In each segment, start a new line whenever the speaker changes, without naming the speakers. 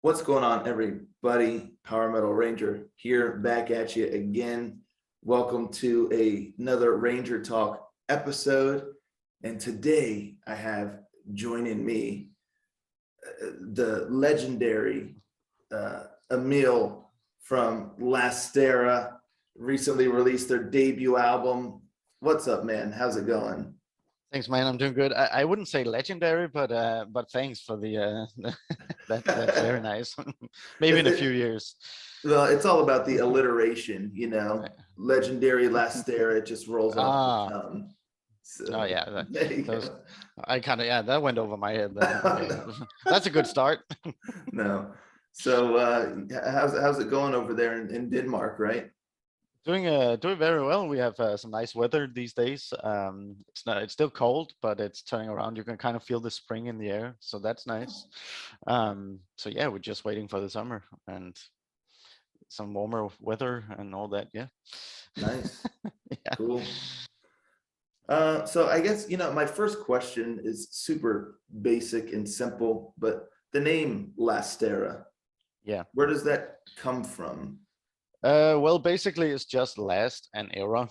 What's going on, everybody? Power Metal Ranger here, back at you again. Welcome to another Ranger Talk episode. And today I have joining me the legendary Emil from Lastera, recently released their debut album. What's up, man? How's it going?
Thanks, man. I'm doing good. I wouldn't say legendary, but thanks for the that's very nice. Maybe in a few years.
Well, it's all about the alliteration,
Right.
legendary Lastera, it just rolls off the
Ah,
tongue.
oh
So
yeah,
there you
those
go.
I kind of that went over my head then. Okay, that's a good start.
No. So how's it going over there in Denmark, right?
Doing very well. We have some nice weather these days. It's still cold, but it's turning around. You can kind of feel the spring in the air, so that's nice. So yeah, we're just waiting for the summer and some warmer weather and all that. Yeah.
Nice.
Yeah.
Cool. So I guess, my first question is super basic and simple, but the name Lastera,
Yeah.
where does that come from?
Well, basically, it's just last and era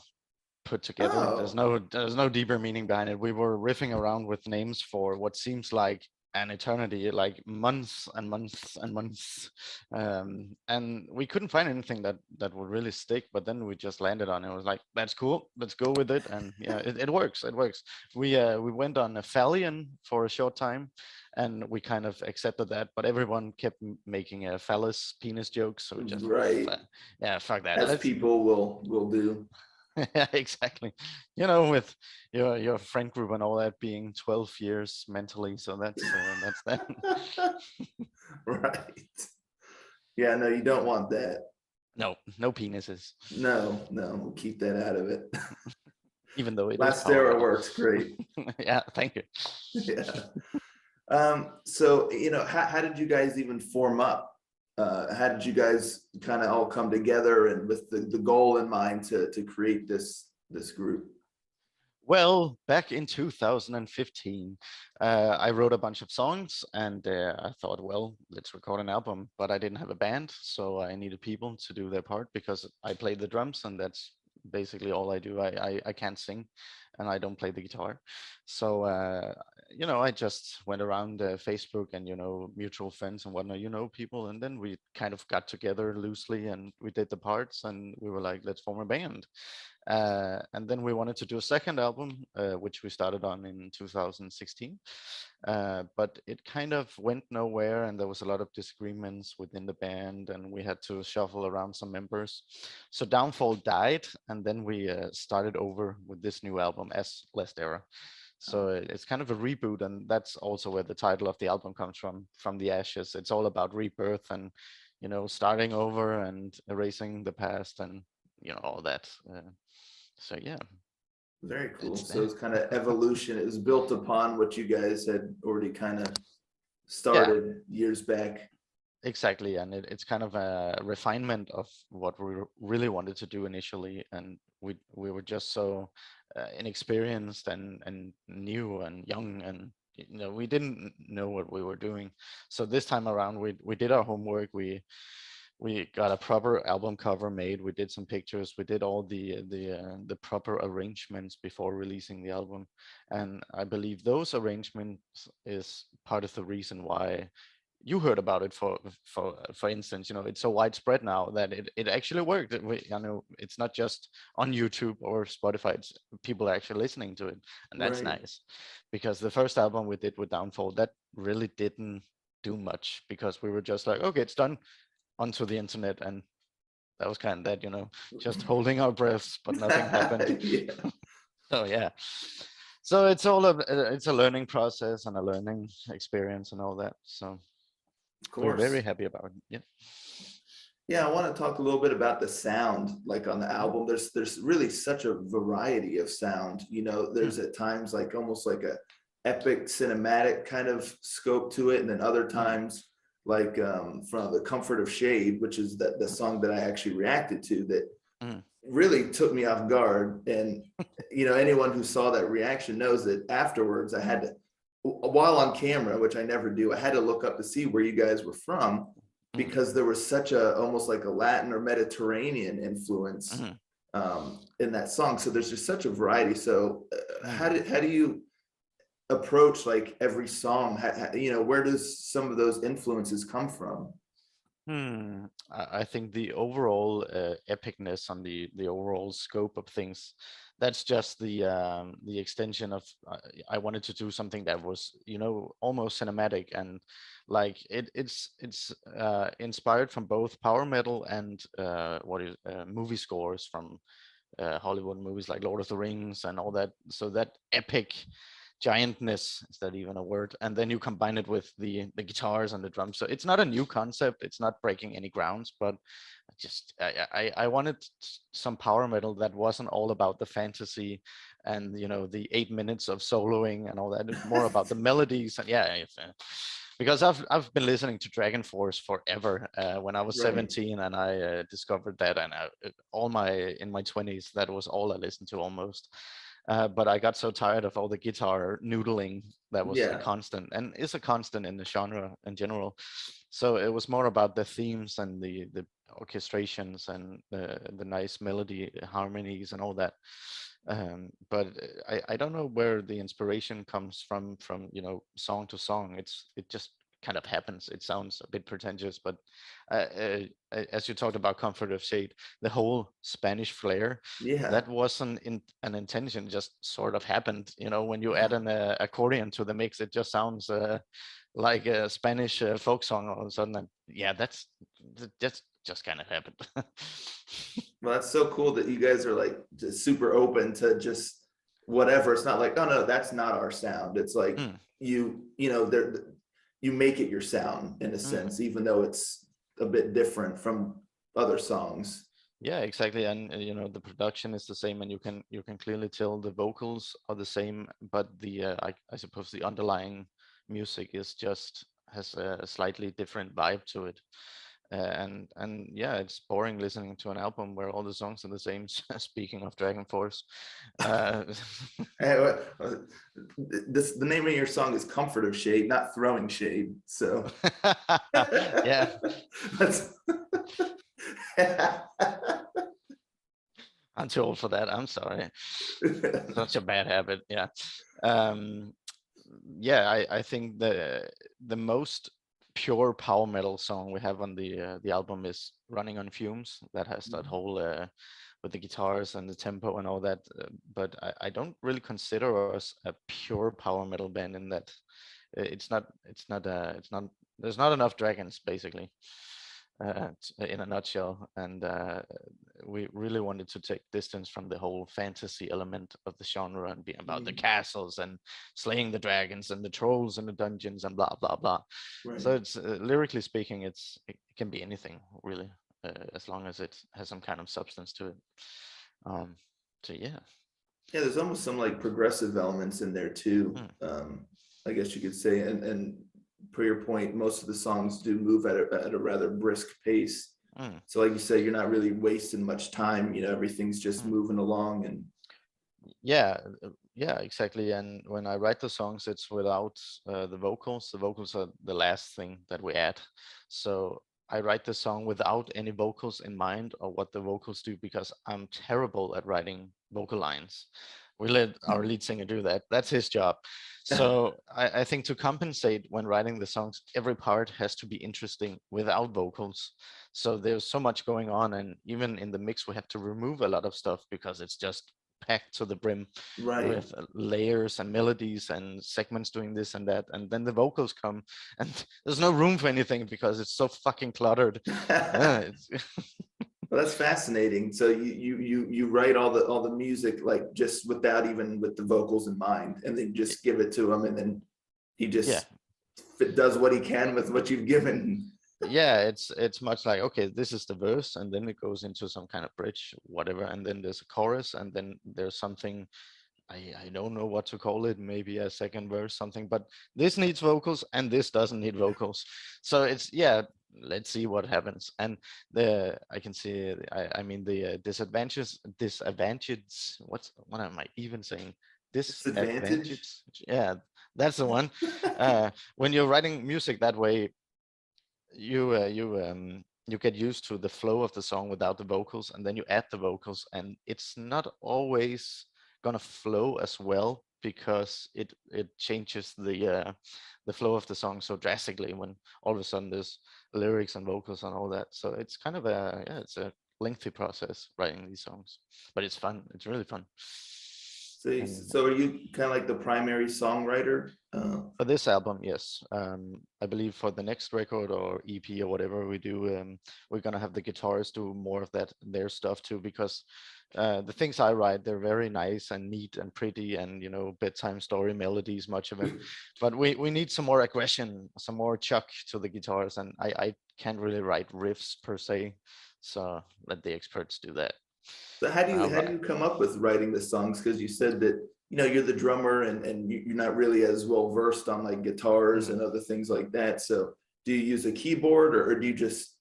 put together.
Oh,
There's no deeper meaning behind it. We were riffing around with names for what seems like an eternity, like months and months and months, and we couldn't find anything that would really stick. But then we just landed on it. It was like, that's cool. Let's go with it. And yeah, it works. It works. We went on a Fallion for a short time, and we kind of accepted that. But everyone kept making a phallus penis jokes, so we just
right.
yeah, fuck that.
As
Let's
people will do.
yeah, exactly. With your friend group and all that being 12 years mentally, so that's that.
Right. Yeah, no, you don't want that.
No, no penises,
No, no, we'll keep that out of it.
even though it is power
Lastera
metal.
works great.
Yeah, thank you.
Yeah. So, how did you guys even form up? How did you guys kind of all come together and with the goal in mind to create this group?
Well, back in 2015, I wrote a bunch of songs, and I thought, well, let's record an album. But I didn't have a band, so I needed people to do their part because I play the drums, and that's basically all I do. I can't sing, and I don't play the guitar. So I just went around Facebook and mutual friends and whatnot, people, and then we kind of got together loosely, and we did the parts, and we were like, let's form a band. And then we wanted to do a second album, which we started on in 2016. But it kind of went nowhere, and there was a lot of disagreements within the band, and we had to shuffle around some members. So Downfall died, and then we started over with this new album as Last Era. So it's kind of a reboot, and that's also where the title of the album comes from the ashes. It's all about rebirth and starting over and erasing the past and all that. So yeah,
Very cool.
that's
So
that.
it's kind of evolution. It was built upon what you guys had already kind of
Yeah,
started years back.
exactly. And it's kind of a refinement of what we really wanted to do initially, and we were just so inexperienced and new and young, and we didn't know what we were doing. So this time around, we did our homework. We got a proper album cover made. We did some pictures. We did all the proper arrangements before releasing the album, and I believe those arrangements is part of the reason why you heard about it. For instance, it's so widespread now that it actually worked. It's not just on YouTube or Spotify. It's people are actually listening to it, and that's
Right.
nice, because the first album we did with Downfall, that really didn't do much, because we were just like, okay, it's done, onto the internet, and that was kind of that, just holding our breaths, but nothing happened.
Yeah,
So yeah, so it's a learning process and a learning experience and all that. So
of
we're very
course.
happy about it. Yeah.
Yeah, I want to talk a little bit about the sound, like on the album. There's really such a variety of sound.
Mm.
There's at times like almost like a epic cinematic kind of scope to it, and then other
Mm.
times like from the Comfort of Shade, which is the song that I actually reacted to that
Mm.
really took me off guard. And anyone who saw that reaction knows that afterwards I had to, while on camera, which I never do, I had to look up to see where you guys were from.
Mm,
because there was such a almost like a Latin or Mediterranean influence
mm,
in that song. So there's just such a variety. So
mm.
how do you approach like every song? You know, where does some of those influences come from?
I think the overall epicness on the overall scope of things, that's just the extension of I wanted to do something that was, you know, almost cinematic, and like it's inspired from both power metal and movie scores from Hollywood movies like Lord of the Rings and all that. So that epic giantness, is that even a word? And then you combine it with the guitars and the drums. So it's not a new concept. It's not breaking any grounds, but I wanted some power metal that wasn't all about the fantasy and, you know, the 8 minutes of soloing and all that. More about the melodies. And yeah, because I've been listening to Dragon Force forever. When I was
Right.
17 and I discovered that, and all my in my 20s, that was all I listened to almost. But I got so tired of all the guitar noodling that was a
Yeah.
constant and is a constant in the genre in general. So it was more about the themes and the orchestrations and the nice melody harmonies and all that. But I don't know where the inspiration comes from, you know, song to song. It just kind of happens. It sounds a bit pretentious, but as you talked about Comfort of Shade, the whole Spanish flair,
Yeah.
that wasn't an intention, just sort of happened. You know, when you add an accordion to the mix, it just sounds like a Spanish folk song all of a sudden. And yeah, that's just kind of happened.
Well, that's so cool that you guys are like just super open to just whatever. It's not like, oh no, that's not our sound. It's like
Mm,
you know, there you make it your sound in a
mm.
sense, even though it's a bit different from other songs.
Yeah, exactly. And you know, the production is the same, and you can clearly tell the vocals are the same, but the I suppose the underlying music is just has a slightly different vibe to it. And yeah, it's boring listening to an album where all the songs are the same. Speaking of Dragon Force, uh,
This the name of your song is Comfort of Shade, not Throwing Shade. So
yeah,
that's
I'm too old for that. I'm sorry. Such a bad habit. Yeah. Um, yeah, I think the most pure power metal song we have on the album is "Running on Fumes." That has that whole with the guitars and the tempo and all that. But I don't really consider us a pure power metal band in that it's not it's not there's not enough dragons basically in a nutshell, and we really wanted to take distance from the whole fantasy element of the genre and be about the castles and slaying the dragons and the trolls and the dungeons and blah blah blah.
right.
So it's lyrically speaking, it can be anything really, as long as it has some kind of substance to it. Um, so yeah.
Yeah, there's almost some like progressive elements in there too.
Mm,
I guess you could say, and per your point, most of the songs do move at a rather brisk pace.
mm,
So, like you said, you're not really wasting much time. You know, everything's just
mm.
moving along, and
Yeah, yeah, exactly. And when I write the songs, it's without the vocals. The vocals are the last thing that we add. So I write the song without any vocals in mind or what the vocals do, because I'm terrible at writing vocal lines. We let our lead singer do that. That's his job. So I think to compensate when writing the songs, every part has to be interesting without vocals. So there's so much going on, and even in the mix, we have to remove a lot of stuff because it's just packed to the brim
right.
with layers and melodies and segments doing this and that, and then the vocals come and there's no room for anything because it's so fucking cluttered. It's,
Well, that's fascinating. So you write all the music like just without even with the vocals in mind, and then just give it to him, and then he
yeah,
just does what he can with what you've given.
yeah, it's much like, okay, this is the verse, and then it goes into some kind of bridge, whatever, and then there's a chorus, and then there's something. I don't know what to call it, maybe a second verse, something, but this needs vocals and this doesn't need vocals. So it's, yeah, let's see what happens. And I can see, I mean, the disadvantages, what am I even saying?
Disadvantage.
Disadvantage? Yeah, that's the one. When you're writing music that way, you get used to the flow of the song without the vocals, and then you add the vocals, and it's not always gonna flow as well because it changes the flow of the song so drastically when all of a sudden there's lyrics and vocals and all that. So it's kind of a, yeah, it's a lengthy process writing these songs, but it's fun. It's really fun.
So,
And
so are you kind of like the primary songwriter?
for this album, yes. I believe for the next record or EP or whatever we do, we're gonna have the guitarists do more of that their stuff too, because the things I write, they're very nice and neat and pretty, and bedtime story melodies, much of it. But we need some more aggression, some more chuck to the guitars, and I can't really write riffs per se, so let the experts do that.
So how do you
I'll
how do
write.
you come up with writing the songs? Because you said that you're the drummer and you're not really as well versed on like guitars and
Mhm.
other things like that. So do you use a keyboard or do you just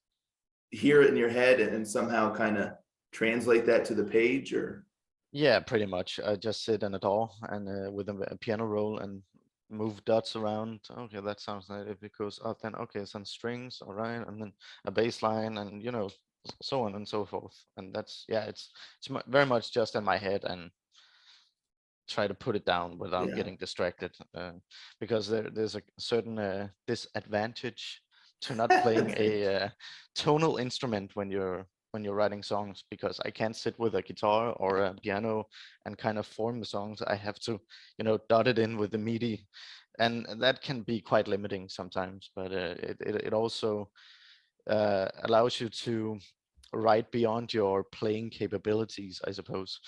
hear it in your head and somehow kind of translate that to the page or?
Yeah, pretty much. I just sit in a DAW and with a piano roll and move dots around. Okay, that sounds nice. If it goes up, then okay, some strings, all right, and then a bass line, and so on and so forth. And that's, yeah, it's very much just in my head, and try to put it down without
Yeah.
getting distracted, because there's a certain disadvantage to not playing a tonal instrument when you're writing songs, because I can't sit with a guitar or a piano and kind of form the songs. I have to dot it in with the MIDI, and that can be quite limiting sometimes, but it also allows you to write beyond your playing capabilities, I suppose,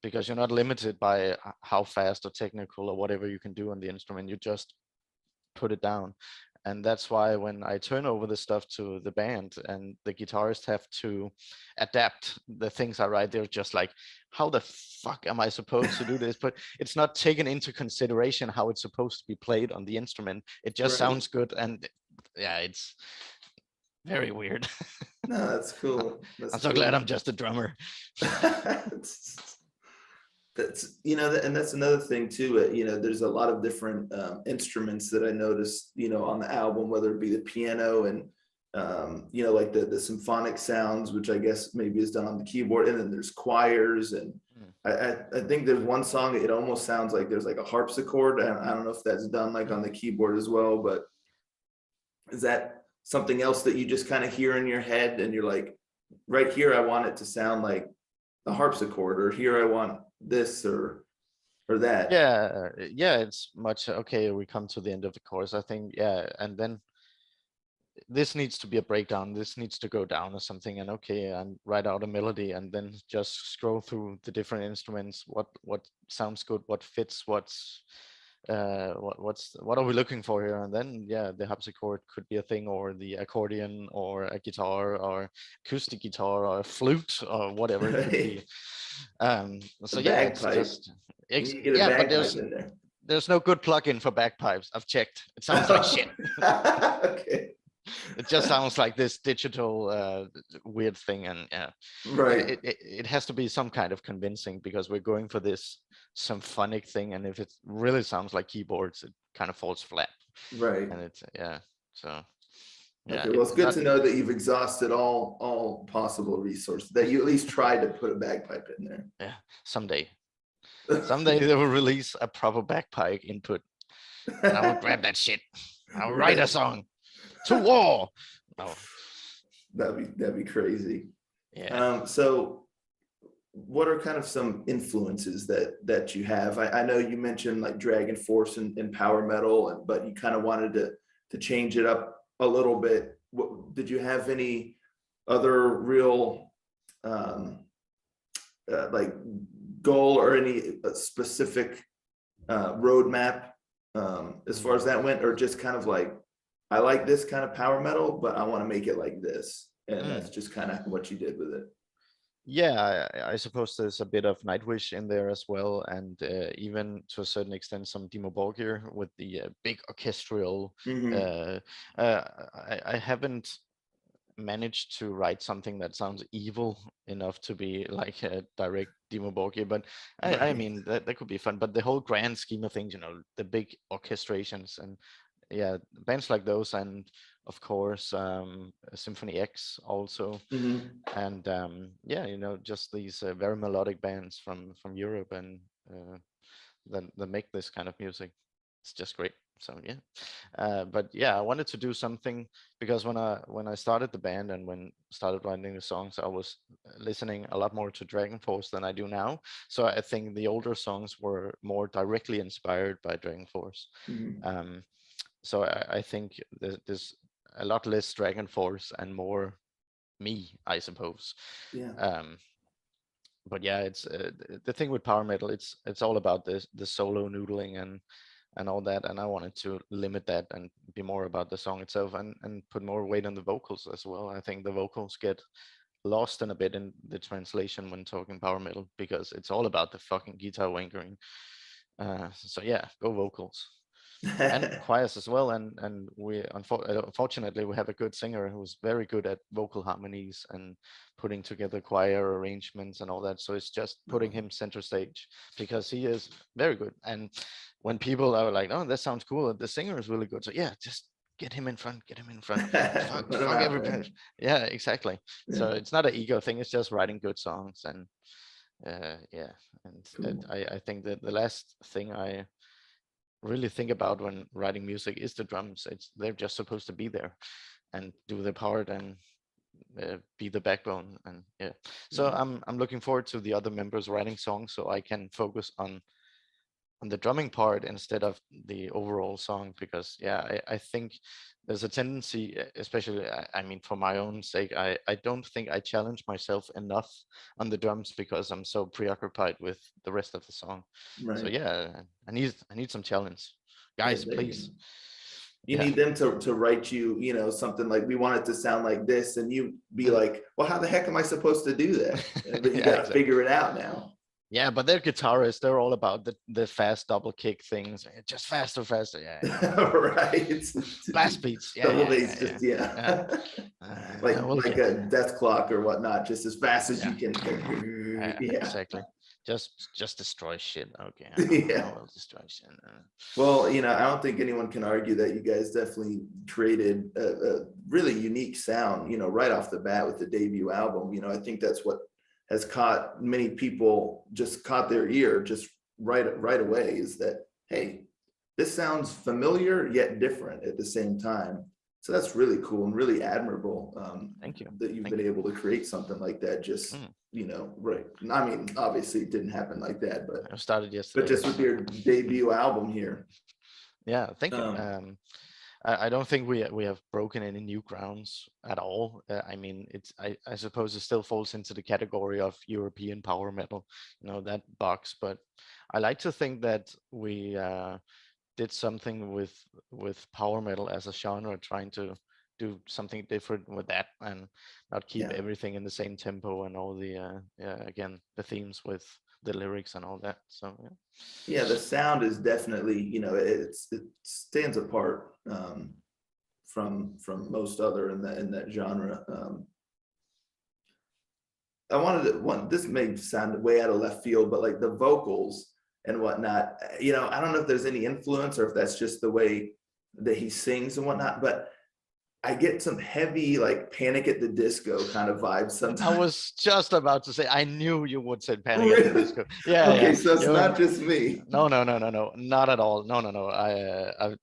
because you're not limited by how fast or technical or whatever you can do on the instrument. You just put it down. And that's why when I turn over the stuff to the band and the guitarists have to adapt the things I write, they're just like, how the fuck am I supposed to do this? But it's not taken into consideration how it's supposed to be played on the instrument. It just
Right.
sounds good. And yeah, it's very weird.
No, that's cool. That's
I'm so glad I'm
cool.
just a drummer.
That's and that's another thing too. There's a lot of different instruments that I noticed on the album, whether it be the piano and like the symphonic sounds, which I guess maybe is done on the keyboard, and then there's choirs, and
Mm.
I think there's one song, it almost sounds like there's like a harpsichord, and I don't know if that's done like on the keyboard as well, but is that something else that you just kind of hear in your head and you're like, right here I want it to sound like a harpsichord, or here I want this or that?
Yeah, yeah, it's much okay. We come to the end of the course, I think. Yeah, and then this needs to be a breakdown. This needs to go down or something. And okay, and write out a melody, and then just scroll through the different instruments. What sounds good? What fits? What are we looking for here? And then yeah, the harpsichord could be a thing, or the accordion, or a guitar, or acoustic guitar, or a flute, or whatever it could be.
A
So yeah, it's
bagpipe.
just
You need to get a
yeah, but
bagpipe in there.
there's no good plugin for bagpipes. I've checked. It sounds like shit.
Okay.
It just sounds like this digital weird thing, and yeah,
Right,
it has to be some kind of convincing, because we're going for this symphonic thing, and if it really sounds like keyboards, it kind of falls flat,
right.
and it's yeah. So yeah,
Okay, well,
it
it's good
not
to know that you've exhausted all possible resources, that you at least tried to put a bagpipe in there.
yeah. Someday they will release a proper bagpipe input, and I will grab that shit. I'll write a
Right.
song to war. No,
That'd be crazy.
yeah.
So what are kind of some influences that you have? I know you mentioned like Dragon Force and power metal, but you kind of wanted to change it up a little bit. Did you have any other real like goal or any specific roadmap as far as
Mm.
that went, or just kind of like, I like this kind of power metal, but I want to make it like this, and that's
Mm.
just kind of what you did with it?
Yeah, I suppose there's a bit of Nightwish in there as well, and even to a certain extent some Dimmu Borgir with the big orchestral.
Hmm.
Uh, I haven't managed to write something that sounds evil enough to be like a direct Dimmu Borgir, but I
Right.
mean that could be fun. But the whole grand scheme of things, the big orchestrations, and yeah, bands like those, and of course, Symphony X also,
Hmm.
and yeah, just these very melodic bands from Europe, and that make this kind of music. It's just great. So yeah, but yeah, I wanted to do something, because when I started the band and when started writing the songs, I was listening a lot more to Dragon Force than I do now. So I think the older songs were more directly inspired by Dragon Force.
Hmm.
Um, so I think there's a lot less Dragon Force and more me, I suppose.
Yeah.
Um, but yeah, it's the thing with power metal. It's all about the solo noodling and all that. And I wanted to limit that and be more about the song itself, and put more weight on the vocals as well. I think the vocals get lost in a bit in the translation when talking power metal, because it's all about the fucking guitar wankering. So yeah, go vocals and choirs as well. And we unfortunately we have a good singer who's very good at vocal harmonies and putting together choir arrangements and all that. So it's just putting him center stage, because he is very good. And when people are like, "Oh, that sounds cool, the singer is really good," so yeah, just get him in front, get him in front. fuck
Put 'em
fuck
out
everybody.
there.
Yeah, exactly.
Yeah.
So it's not an ego thing, it's just writing good songs. And yeah, and
Cool.
I think that the last thing I really think about when writing music is the drums. They're just supposed to be there and do their part, and be the backbone. And yeah, so
Yeah.
I'm looking forward to the other members writing songs, so I can focus on the drumming part instead of the overall song. Because yeah, I think there's a tendency, especially I mean for my own sake, I don't think I challenge myself enough on the drums, because I'm so preoccupied with the rest of the song. So
Right.
yeah, I need some challenge,
Yeah.
guys,
There you go.
please.
You
Yeah.
need them to write you, something like, we want it to sound like this, and you be
Mm.
like, well, how the heck am I supposed to do that? But you
Yeah,
got to
exactly.
figure it out now.
Yeah, but they're guitarists. They're all about the fast double kick things. Just faster, faster. Yeah, yeah.
Right.
Blast beats. Yeah,
Double
yeah,
bass,
yeah,
just
yeah.
yeah.
Yeah. We'll
Like
get
a
there.
death clock or whatnot, just as fast as
Yeah,
you can. Yeah.
exactly. Just destroy shit. Okay, I
Yeah.
will destroy shit.
Well, I don't think anyone can argue that you guys definitely created a really unique sound, right off the bat with the debut album. I think that's what has caught many people, just caught their ear just right away, is that, hey, this sounds familiar yet different at the same time. So that's really cool and really admirable,
Thank you.
that you've
Thank
been
you.
able to create something like that. Just,
Mm,
right. I mean, obviously it didn't happen like that,
I started
but
yesterday.
just with
So
your debut album here.
yeah, thank you.
Um,
I don't think we have broken any new grounds at all. I mean, I suppose it still falls into the category of European power metal, that box. But I like to think that we did something with power metal as a genre, trying to do something different with that, and not keep
yeah.
everything in the same tempo, and all the again, the themes with the lyrics and all that. So yeah.
Yeah, the sound is definitely, it stands apart, from most other in that genre. I wanted to one. This may sound way out of left field, but like the vocals and whatnot, I don't know if there's any influence or if that's just the way that he sings and whatnot, but I get some heavy, like, Panic at the Disco kind of vibes
I
sometimes.
was just about to say, I knew you would say Panic at the
Really?
Disco. Yeah, yeah.
Okay, so it's
You,
not just me.
no, no, no, no, no, not at all. No, no, no.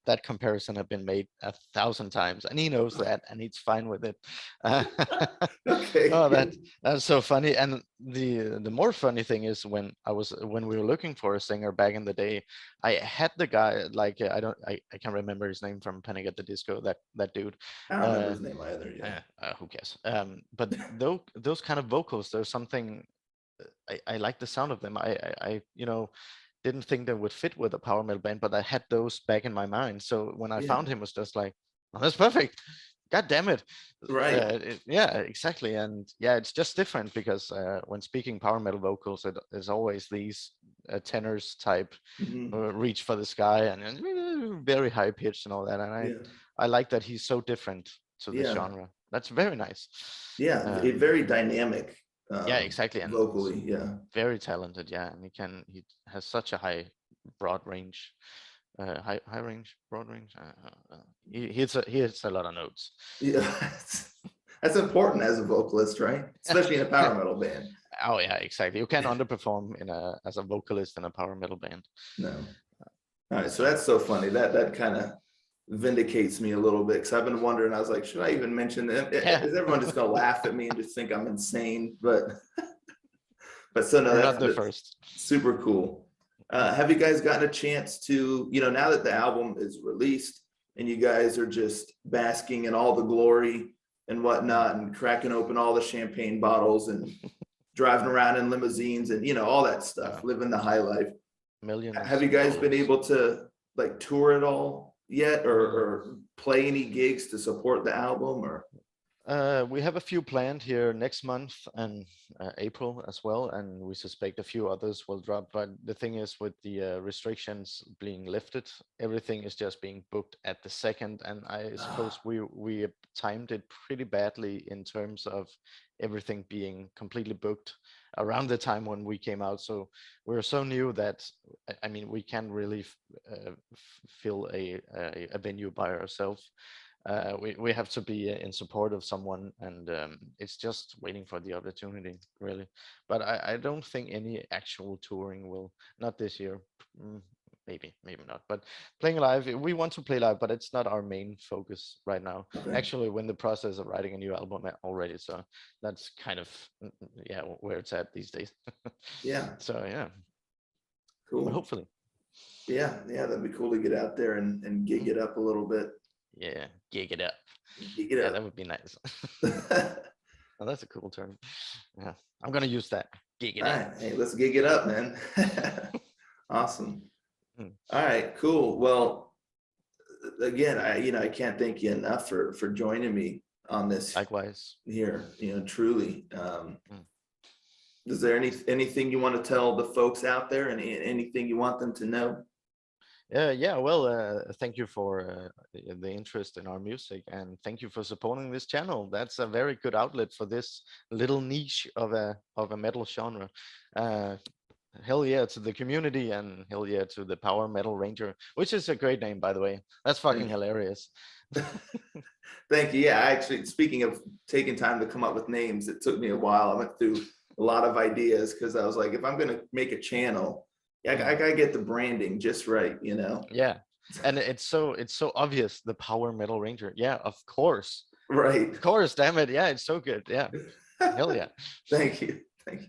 That comparison have been made 1,000 times, and he knows that, and he's fine with it. Uh,
Okay,
oh,
good.
that's so funny. And the more funny thing is, when we were looking for a singer back in the day, I had the guy, like, I can't remember his name from Panic at the Disco. That dude.
I don't remember
Uh,
his name either. Yeah.
who cares? But those kind of vocals, there's something. I like the sound of them. I didn't think they would fit with a power metal band, but I had those back in my mind. So when I
Yeah.
found him, it was just like, oh, that's perfect. God damn it.
Right.
Yeah, exactly. And yeah, it's just different, because when speaking power metal vocals, there's always these tenors type,
Hmm.
reach for the sky, and very high pitched and all that. And I
Yeah.
I like that he's so different to this
Yeah.
genre. That's very nice.
Yeah.
Um,
Very dynamic,
yeah, exactly. And
vocally. Yeah.
very talented. Yeah, and he has such a high broad range. high range, broad range. He hits a lot of notes.
Yeah, that's important as a vocalist, right? Especially in a power metal band.
Oh yeah, exactly. You can underperform as a vocalist in a power metal band.
No. All right, so that's so funny. That kind of vindicates me a little bit because I've been wondering. I was like, should I even mention that?
Yeah,
Is everyone just gonna laugh at me and just think I'm insane? But so no,
you're not the
that's
first.
super cool. Have you guys gotten a chance to, now that the album is released and you guys are just basking in all the glory and whatnot and cracking open all the champagne bottles and driving around in limousines and all that stuff,
Yeah,
living the high life. Have
millions
you
of
guys been
dollars.
able to like tour at all yet or play any gigs to support the album or?
We have a few planned here next month and April as well, and we suspect a few others will drop. But the thing is, with the restrictions being lifted, everything is just being booked at the second. And I suppose we timed it pretty badly in terms of everything being completely booked around the time when we came out. So we're so new that I mean we can't really fill a venue by ourselves. We have to be in support of someone, and it's just waiting for the opportunity, really. But I don't think any actual touring will, not this year. Maybe not. But playing live, we want to play live, but it's not our main focus right now.
Okay.
Actually, we're in the process of writing a new album already, so that's kind of yeah where it's at these days.
Yeah,
So yeah, but
cool.
hopefully,
Yeah, that'd be cool to get out there and gig it up a little bit.
yeah, gig it up.
Gig it
Yeah,
up.
that would be nice. Oh, that's a cool term. Yeah, I'm gonna use that. Gig it
All
up.
right, hey, let's gig it up, man. Awesome.
Mm.
All right, cool. Well, again, I can't thank you enough for joining me on this
Likewise.
here. Truly.
Mm.
Is there anything you want to tell the folks out there, and anything you want them to know?
Yeah. Well, thank you for the interest in our music, and thank you for supporting this channel. That's a very good outlet for this little niche of a metal genre. Uh, Hell yeah to the community, and hell yeah to the Power Metal Ranger, which is a great name, by the way. That's fucking
Thank you.
hilarious.
Thank you. Yeah, actually, speaking of taking time to come up with names, it took me a while. I went through a lot of ideas because I was like, if I'm gonna make a channel, yeah, I
Mm.
gotta get the branding just right.
Yeah, and it's so obvious, the Power Metal Ranger. Yeah,
Right.
of course, damn it. Yeah, it's so good. Yeah, hell yeah.
Thank you. Thank you.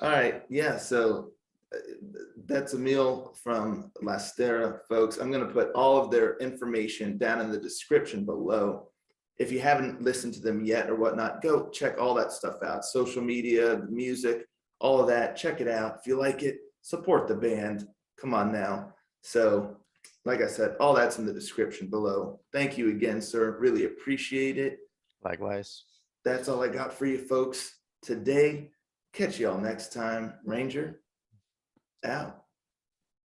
All right. Yeah. So uh, that's Emil from Lastera, folks. I'm going to put all of their information down in the description below. If you haven't listened to them yet or whatnot, go check all that stuff out. Social media, the music, all of that. Check it out. If you like it, support the band. Come on now. So, like I said, all that's in the description below. Thank you again, sir. Really appreciate it.
Likewise.
That's all I got for you folks today. Catch y'all next time. Ranger out.